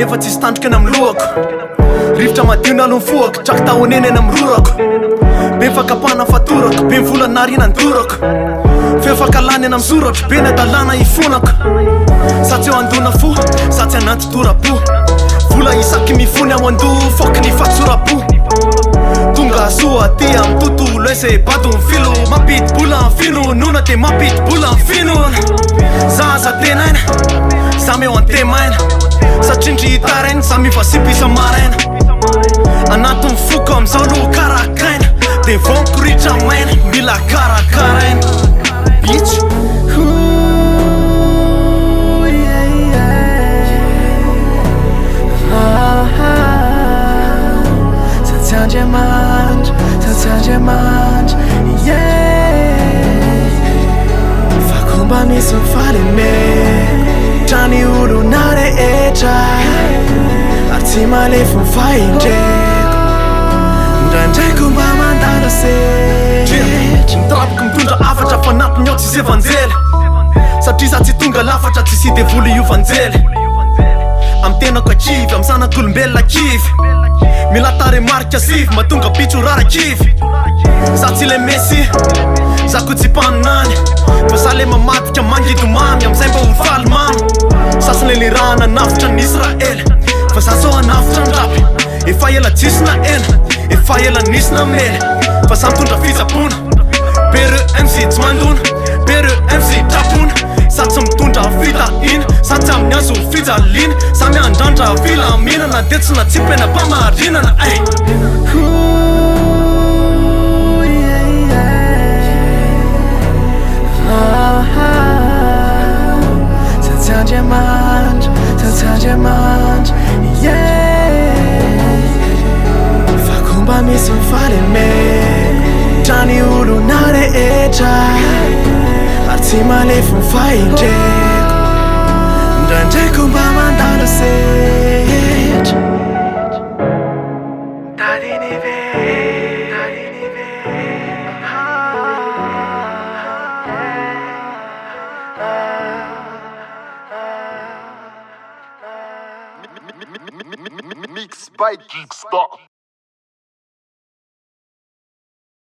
nefa tsisy tandroka eny amin'ny lohako rivotra madiona aloha mifohako traky tahoneny eny amin'ny rorako be mifakapana fatorako be mivolanarina ndorako fefakalana eny amin'ny soratra be ny adalana ifonako satsy eo andona fo satsy anaty torapo vola isaky mifony ao ando foky ny fatsora-po tonga soa aty amin'ny tontolo ese bado mifilo mampidi-bola ny finonoana de mampidi-bola ny finona zaza tenaina za meo antemaina satria ndry hitaraina za mivasipisa maraina anaty mifoko am'izao aloha karakaina de vonko ritra maina mila karakaraina bitch Andriamanitra, fakomba misy mifaly trany olona rehetra ary tsy malefo mifaindreko ndraindraiko mba mandalo setra mitraboky mitondra afatra fa napiny ao tsisy evanjely satria za tsy tonga lafatra tsisy devoly iovanjely amy tenako akivy amy sanak'olombelona kivy mila tare marika sivy mahatonga pitso rara kivy za tsy le mesy za ko tsy mpaninany fa za le mamadika mangidomamy am'izay mba hofaly mamy sasany le rahana nafitra ny Israely fa za so anafitra andrapy efa ela jisina ena efa ela nisina mely fa za mitondra fitsapona bereo MC tsy mandona bereo MC trapona sa tsy mitondra fitahina sa tsy amin'ny azo fijaliana sa miandrandra filaminana de tsy natsipena mpamarinana ay Andriamanitra, fakomba misy mifaly trany olona rehetra ary tsy malefo mifaindreko ndraindraiko mba mandalo setra Mixed by GIGSTHA.